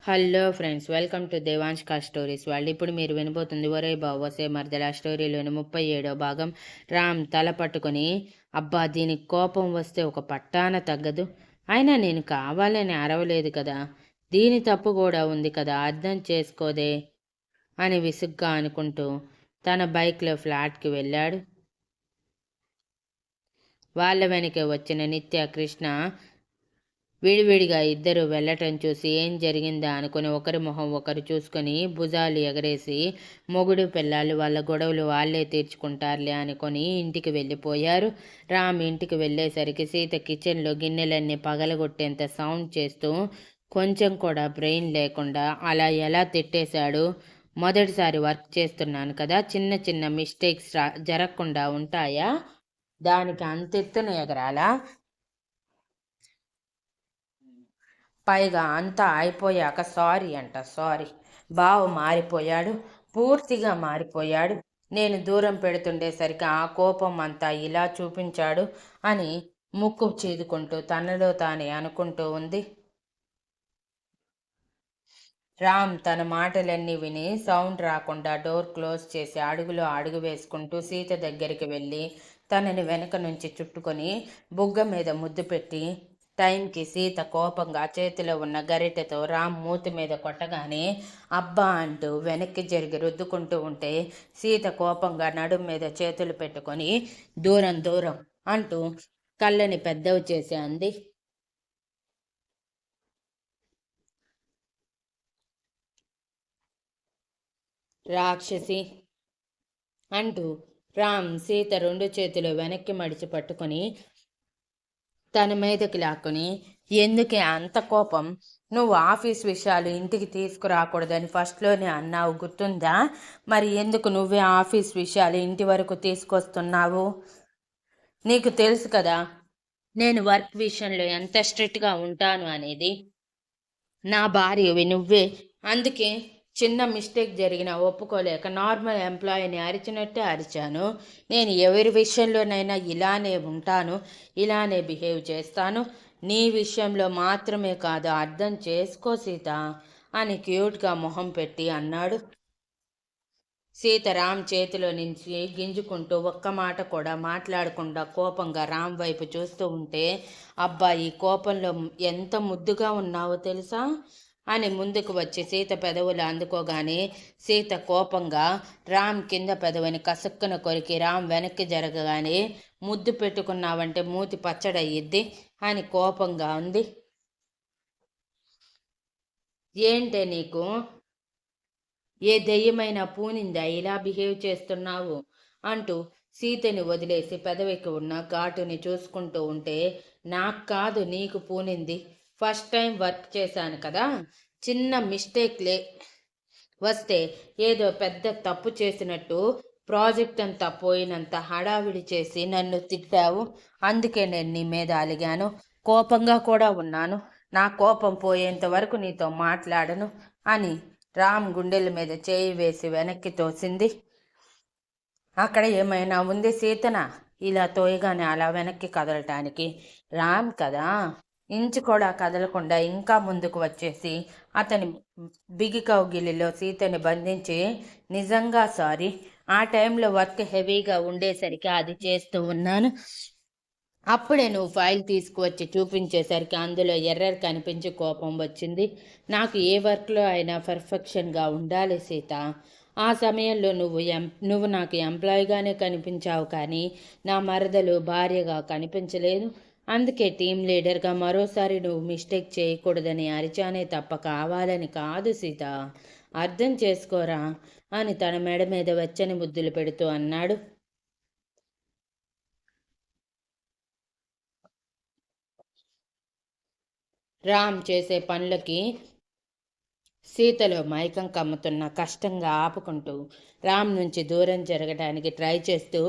Hello friends, welcome to దేవాంష్కా stories వాళ్ళు. ఇప్పుడు మీరు వినబోతుంది ఒరే బావసే మర్దల స్టోరీలోని 37వ భాగం. రామ్ తల పట్టుకొని, అబ్బా దీనికి కోపం వస్తే ఒక పట్టాన తగ్గదు. అయినా నేను కావాలని అరవలేదు కదా, దీని తప్పు కూడా ఉంది కదా, అర్థం చేసుకోదే అని విసుగ్గా అనుకుంటూ తన బైక్లో ఫ్లాట్కి వెళ్ళాడు. వాళ్ళ వెనక వచ్చిన నిత్య, కృష్ణ విడివిడిగా ఇద్దరు వెళ్ళటం చూసి ఏం జరిగిందా అనుకుని ఒకరి మొహం ఒకరు చూసుకొని భుజాలు ఎగరేసి మొగుడు పిల్లలు వాళ్ళ గొడవలు వాళ్ళే తీర్చుకుంటారులే అనుకొని ఇంటికి వెళ్ళిపోయారు. రామ్ ఇంటికి వెళ్ళేసరికి సీత కిచెన్లో గిన్నెలన్నీ పగలగొట్టేంత సౌండ్ చేస్తూ కొంచెం కూడా బ్రెయిన్ లేకుండా అలా ఎలా తిట్టేశాడు. మొదటిసారి వర్క్ చేస్తున్నాను కదా, చిన్న చిన్న మిస్టేక్స్ జరగకుండా ఉంటాయా, దానికి అంతెత్తున ఎగరాలా, పైగా అంతా అయిపోయాక సారీ అంట. సారీ. బావ మారిపోయాడు, పూర్తిగా మారిపోయాడు. నేను దూరం పెడుతుండేసరికి ఆ కోపం అంతా ఇలా చూపించాడు అని ముక్కు చీదుకుంటూ తనలో తానే అనుకుంటూ ఉంది. రామ్ తన మాటలన్నీ విని సౌండ్ రాకుండా డోర్ క్లోజ్ చేసి అడుగులో అడుగు వేసుకుంటూ సీత దగ్గరికి వెళ్ళి తనని వెనక నుంచి చుట్టుకొని బుగ్గ మీద ముద్దు పెట్టి, టైంకి సీత కోపంగా చేతిలో ఉన్న గరిటెతో రామ్ మూతి మీద కొట్టగానే అబ్బా అంటూ వెనక్కి జరిగి రుద్దుకుంటూ ఉంటే సీత కోపంగా నడుం మీద చేతులు పెట్టుకొని దూరం దూరం అంటూ కళ్ళని పెద్దవి చేసి అంది. రాక్షసి అంటూ రామ్ సీత రెండు చేతులు వెనక్కి మడిచి పట్టుకొని తన మీదకి లాక్కుని, ఎందుకే అంత కోపం, నువ్వు ఆఫీస్ విషయాలు ఇంటికి తీసుకురాకూడదని ఫస్ట్లోనే అన్నావు గుర్తుందా, మరి ఎందుకు నువ్వే ఆఫీస్ విషయాలు ఇంటి వరకు తీసుకొస్తున్నావు? నీకు తెలుసు కదా నేను వర్క్ విషయంలో ఎంత స్ట్రిక్ట్గా ఉంటాను అనేది. నా భార్యవి నువ్వే, అందుకే చిన్న మిస్టేక్ జరిగినా ఒప్పుకోలేక నార్మల్ ఎంప్లాయీని అరిచినట్టే అరిచాను. నేను ఎవరి విషయంలోనైనా ఇలానే ఉంటాను, ఇలానే బిహేవ్ చేస్తాను. నీ విషయంలో మాత్రమే కాదు, అర్థం చేసుకో సీత అని క్యూట్గా మొహం పెట్టి అన్నాడు. సీత రామ్ చేతిలో నుంచి గింజుకుంటూ ఒక్క మాట కూడా మాట్లాడకుండా కోపంగా రామ్ వైపు చూస్తూ ఉంటే, అబ్బా ఈ కోపంలో ఎంత ముద్దుగా ఉన్నావో తెలుసా అని ముందుకు వచ్చి సీత పెదవులు అందుకోగానే సీత కోపంగా రామ్ కింద పెదవిని కసుక్కున కొరికి రామ్ వెనక్కి జరగగానే, ముద్దు పెట్టుకున్నావంటే మూతి పచ్చడయ్యిద్ది అని కోపంగా ఉంది. ఏంటే నీకు ఏ దెయ్యమైనా పూనిందా ఇలా బిహేవ్ చేస్తున్నావు అంటూ సీతని వదిలేసి పెదవికి ఉన్న ఘాటుని చూసుకుంటూ ఉంటే, నాకు కాదు నీకు పూనింది, ఫస్ట్ టైం వర్క్ చేశాను కదా, చిన్న మిస్టేక్లే వస్తే ఏదో పెద్ద తప్పు చేసినట్టు ప్రాజెక్ట్ అంతా పోయినంత హడావిడి చేసి నన్ను తిట్టావు. అందుకే నేను నీ మీద అలిగాను, కోపంగా కూడా ఉన్నాను. నా కోపం పోయేంత వరకు నీతో మాట్లాడను అని రామ్ గుండెల మీద చేయి వేసి వెనక్కి తోసింది. అక్కడ ఏమైనా ఉంది సీతన ఇలా తోయగానే అలా వెనక్కి కదలటానికి? రామ్ కదా, ఇంచు కూడా కదలకుండా ఇంకా ముందుకు వచ్చేసి అతని బిగి కౌగిలిలో సీతని బంధించి, నిజంగా సారీ, ఆ టైంలో వర్క్ హెవీగా ఉండేసరికి అది చేస్తూ ఉన్నాను. అప్పుడే నువ్వు ఫైల్ తీసుకువచ్చి చూపించేసరికి అందులో ఎర్రర్ కనిపించి కోపం వచ్చింది. నాకు ఏ వర్క్లో అయినా పర్ఫెక్షన్గా ఉండాలి సీత. ఆ సమయంలో నువ్వు నాకు ఎంప్లాయీగానే కనిపించావు, కానీ నా మరదలు భార్యగా కనిపించలేదు. అందుకే టీం లీడర్గా మరోసారి నువ్వు మిస్టేక్ చేయకూడదని అరిచానే తప్ప కావాలని కాదు సీత, అర్థం చేసుకోరా అని తన మెడ మీద వెచ్చని ముద్దులు పెడుతూ అన్నాడు. రామ్ చేసే పనులకి సీతలో మైకం కమ్ముతున్న కష్టంగా ఆపుకుంటూ రామ్ నుంచి దూరం జరగడానికి ట్రై చేస్తూ,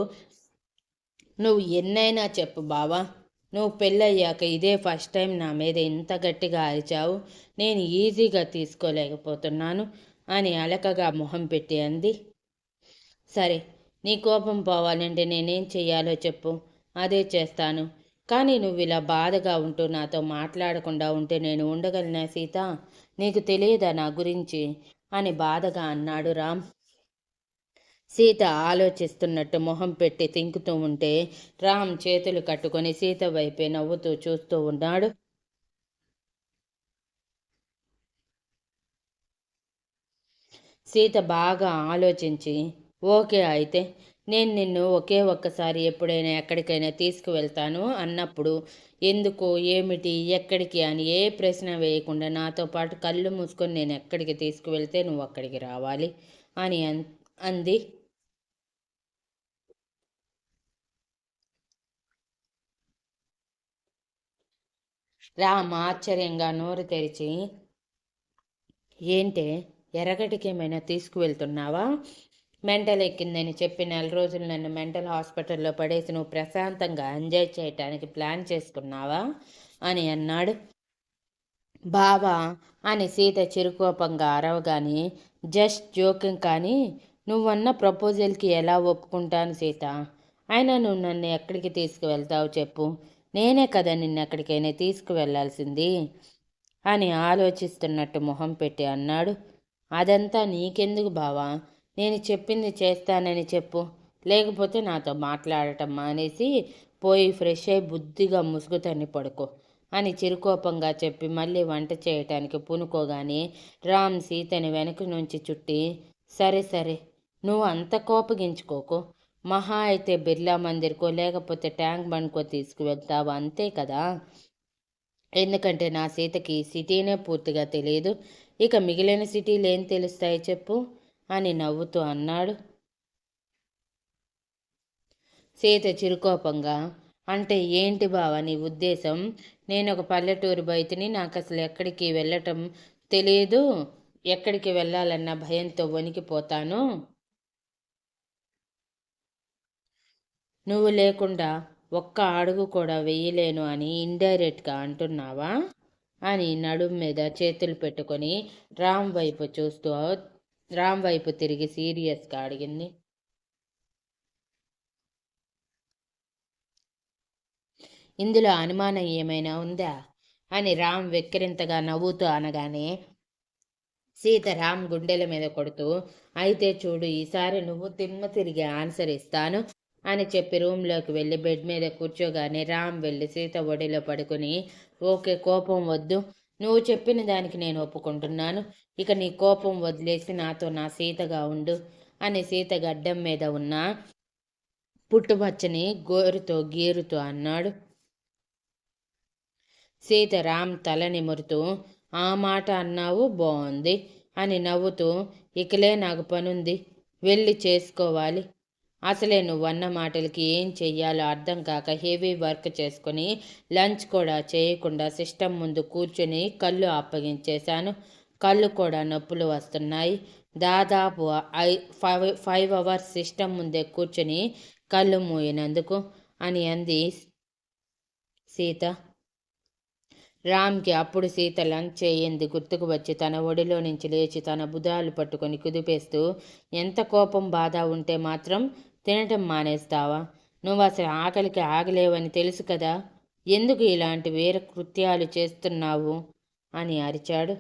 నువ్వు ఎన్నైనా చెప్పు బావా, నువ్వు పెళ్ళయ్యాక ఇదే ఫస్ట్ టైం నా మీద ఇంత గట్టిగా అరిచావు, నేను ఈజీగా తీసుకోలేకపోతున్నాను అని అలకగా మొహం పెట్టి అంది. సరే, నీ కోపం పోవాలంటే నేనేం చెయ్యాలో చెప్పు, అదే చేస్తాను. కానీ నువ్వు ఇలా బాధగా ఉంటూ నాతో మాట్లాడకుండా ఉంటే నేను ఉండగలనా సీత? నీకు తెలియదా నా గురించి అని బాధగా అన్నాడు రామ్. సీత ఆలోచిస్తున్నట్టు మొహం పెట్టి తింకుతూ ఉంటే రామ్ చేతులు కట్టుకొని సీత వైపే నవ్వుతూ చూస్తూ ఉన్నాడు. సీత బాగా ఆలోచించి, ఓకే అయితే నేను నిన్ను ఒకే ఒక్కసారి ఎప్పుడైనా ఎక్కడికైనా తీసుకువెళ్తాను అన్నప్పుడు ఎందుకు, ఏమిటి, ఎక్కడికి అని ఏ ప్రశ్న వేయకుండా నాతో పాటు కళ్ళు మూసుకొని నేను ఎక్కడికి తీసుకువెళ్తే నువ్వు అక్కడికి రావాలి అని అంది. రామ్ ఆశ్చర్యంగా నోరు తెరిచి, ఏంటే, ఎరగటికి ఏమైనా తీసుకువెళ్తున్నావా? మెంటల్ ఎక్కిందని చెప్పి 4 రోజులు నన్ను మెంటల్ హాస్పిటల్లో పడేసి నువ్వు ప్రశాంతంగా ఎంజాయ్ చేయటానికి ప్లాన్ చేసుకున్నావా అని అన్నాడు. బావా అని సీత చిరుకోపంగా అరవగానే, జస్ట్ జోకింగ్, కానీ నువ్వన్న ప్రపోజల్కి ఎలా ఒప్పుకుంటాను సీత? అయినా నువ్వు నన్ను ఎక్కడికి తీసుకువెళ్తావు చెప్పు? నేనే కదా నిన్ను ఎక్కడికైనా తీసుకువెళ్లాల్సింది అని ఆలోచిస్తున్నట్టు మొహం పెట్టి అన్నాడు. అదంతా నీకెందుకు బావా? నేను చెప్పింది చేస్తానని చెప్పు, లేకపోతే నాతో మాట్లాడటం మానేసి పోయి ఫ్రెష్ అయి బుద్ధిగా ముసుగు తన్ని పడుకో అని చిరుకోపంగా చెప్పి మళ్ళీ వంట చేయటానికి పూనుకోగానే రామ్ సీతని వెనక నుంచి చుట్టి, సరే సరే, నువ్వు అంత కోపగించుకోకు. మహా అయితే బిర్లా మందిర్కో లేకపోతే ట్యాంక్ బండ్కో తీసుకువెళ్తావు అంతే కదా. ఎందుకంటే నా సీతకి సిటీనే పూర్తిగా తెలియదు, ఇక మిగిలిన సిటీలు ఏం తెలుస్తాయి చెప్పు అని నవ్వుతూ అన్నాడు. సీత చిరుకోపంగా, అంటే ఏంటి బావ నీ ఉద్దేశం? నేను ఒక పల్లెటూరు బయటిని, నాకు అసలు ఎక్కడికి వెళ్ళటం తెలియదు, ఎక్కడికి వెళ్ళాలన్న భయంతో వణికిపోతాను, నువ్వు లేకుండా ఒక్క అడుగు కూడా వెయ్యలేను అని ఇండైరెక్ట్గా అంటున్నావా అని నడుం మీద చేతులు పెట్టుకొని రామ్ వైపు తిరిగి సీరియస్గా అడిగింది. ఇందులో అనుమానం ఏమైనా ఉందా అని రామ్ వెక్కిరింతగా నవ్వుతూ అనగానే సీత రామ్ గుండెల మీద కొడుతూ, అయితే చూడు, ఈసారి నువ్వు తిరిగి ఆన్సర్ ఇస్తాను అని చెప్పి రూమ్లోకి వెళ్ళి బెడ్ మీద కూర్చోగానే రామ్ వెళ్ళి సీత ఒడిలో పడుకుని, ఓకే, కోపం వద్దు, నువ్వు చెప్పిన దానికి నేను ఒప్పుకుంటున్నాను, ఇక నీ కోపం వదిలేసి నాతో నా సీతగా ఉండు అని సీత గడ్డం మీద ఉన్న పుట్టుమచ్చని గోరుతో గీరుతూ అన్నాడు. సీత రామ్ తల నిమురుతూ, ఆ మాట అన్నావు, బాగుంది అని నవ్వుతూ, ఇకలే నాకు పనుంది, వెళ్ళి చేసుకోవాలి, అసలే నువ్వన్న మాటలకి ఏం చెయ్యాలో అర్థం కాక హెవీ వర్క్ చేసుకొని లంచ్ కూడా చేయకుండా సిస్టమ్ ముందు కూర్చొని కళ్ళు అప్పగించేశాను, కళ్ళు కూడా నొప్పులు వస్తున్నాయి, దాదాపు 5 అవర్స్ సిస్టమ్ ముందే కూర్చొని కళ్ళు మూయినందుకు అని అంది సీత. రామ్కి అప్పుడు సీత లంచ్ చేయింది గుర్తుకు వచ్చి తన ఒడిలో నుంచి లేచి తన భుజాలు పట్టుకొని కుదిపేస్తూ, ఎంత కోపం బాధ ఉంటే మాత్రం తినటం మానేస్తావా? నువ్వు అసలు ఆకలికి ఆగలేవని తెలుసు కదా, ఎందుకు ఇలాంటి వీర కృత్యాలు చేస్తున్నావు అని అరిచాడు.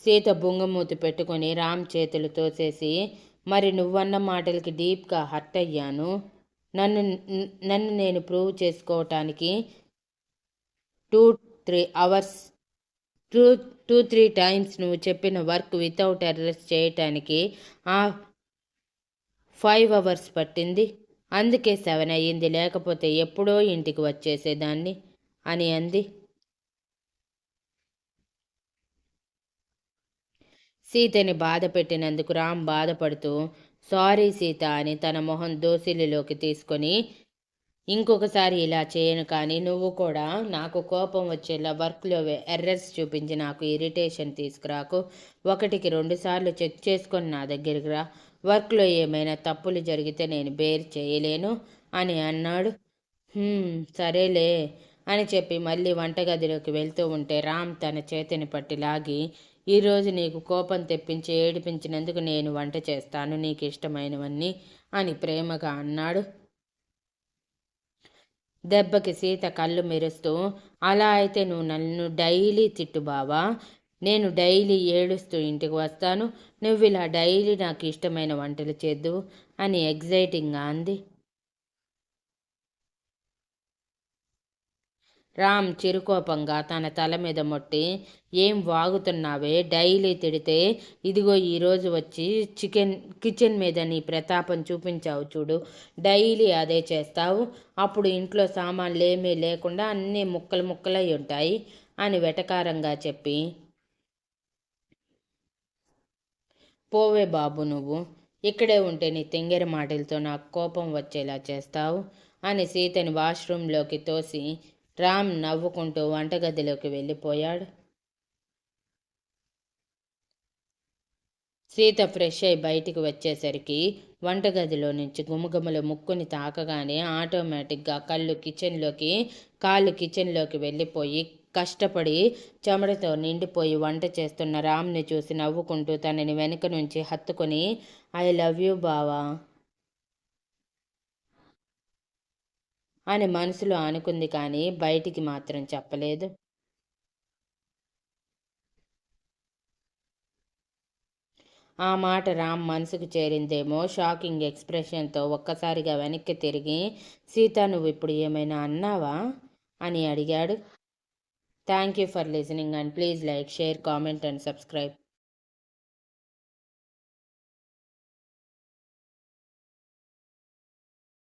సీత బుంగమూతి పెట్టుకొని రామ్ చేతులు తోసేసి, మరి నువ్వన్న మాటలకి డీప్గా హర్ట్ అయ్యాను, నన్ను నన్ను నేను ప్రూవ్ చేసుకోవటానికి 2-3 అవర్స్ 2-3 టైమ్స్ నువ్వు చెప్పిన వర్క్ వితౌట్ ఎర్రర్స్ చేయటానికి ఆ 5 అవర్స్ పట్టింది, అందుకే 7 అయ్యింది, లేకపోతే ఎప్పుడో ఇంటికి వచ్చేసేదాన్ని అని అంది. సీతని బాధ పెట్టినందుకు రామ్ బాధపడుతూ, సారీ సీత అని తన మొహం దోసిలిలోకి తీసుకొని, ఇంకొకసారి ఇలా చేయను, కానీ నువ్వు కూడా నాకు కోపం వచ్చేలా వర్క్లో ఎర్రర్స్ చూపించి నాకు ఇరిటేషన్ తీసుకురాకు, 1-2 సార్లు చెక్ చేసుకొని నా దగ్గరికి రా, వర్క్లో ఏమైనా తప్పులు జరిగితే నేను బేర్ చేయలేను అని అన్నాడు. సరేలే అని చెప్పి మళ్ళీ వంటగదిలోకి వెళ్తూ ఉంటే రామ్ తన చేతిని పట్టి లాగి, ఈరోజు నీకు కోపం తెప్పించి ఏడిపించినందుకు నేను వంట చేస్తాను, నీకు ఇష్టమైనవన్నీ అని ప్రేమగా అన్నాడు. దెబ్బకి సీత కళ్ళు మెరుస్తూ, అలా అయితే నువ్వు నన్ను డైలీ తిట్టు బావా, నేను డైలీ ఏడుస్తూ ఇంటికి వస్తాను, నువ్వు ఇలా డైలీ నాకు ఇష్టమైన వంటలు చేద్దు అని ఎగ్జైటింగ్గా అంది. రామ్ చిరుకోపంగా తన తల మీద మొట్టి, ఏం వాగుతున్నావే, డైలీ తిడితే ఇదిగో ఈరోజు వచ్చి కిచెన్ మీద నీ ప్రతాపం చూపించావు చూడు, డైలీ అదే చేస్తావు, అప్పుడు ఇంట్లో సామాన్లు ఏమీ లేకుండా అన్నీ ముక్కలు ముక్కలై ఉంటాయి అని వెటకారంగా చెప్పి, పోవే బాబు నువ్వు, ఇక్కడే ఉంటే నీ తెంగెర మాటలతో నాకు కోపం వచ్చేలా చేస్తావు అని సీతని వాష్రూంలోకి తోసి రామ్ నవ్వుకుంటూ వంటగదిలోకి వెళ్ళిపోయాడు. సీత ఫ్రెష్ అయి బయటికి వచ్చేసరికి వంటగదిలో నుంచి గుమగుమలు ముక్కుని తాకగానే ఆటోమేటిక్గా కాళ్ళు కిచెన్లోకి వెళ్ళిపోయి కష్టపడి చెమటతో నిండిపోయి వంట చేస్తున్న రామ్ని చూసి నవ్వుకుంటూ తనని వెనుక నుంచి హత్తుకొని, ఐ లవ్ యూ బావా అని మనసులో అనుకుంది, కానీ బయటికి మాత్రం చెప్పలేదు. ఆ మాట రామ్ మనసుకు చేరిందేమో. షాకింగ్ ఎక్స్ప్రెషన్తో ఒక్కసారిగా వెనక్కి తిరిగి, సీత నువ్వు ఇప్పుడు ఏమైనా అన్నావా అని అడిగాడు. Thank you for listening and please like, share, comment and subscribe.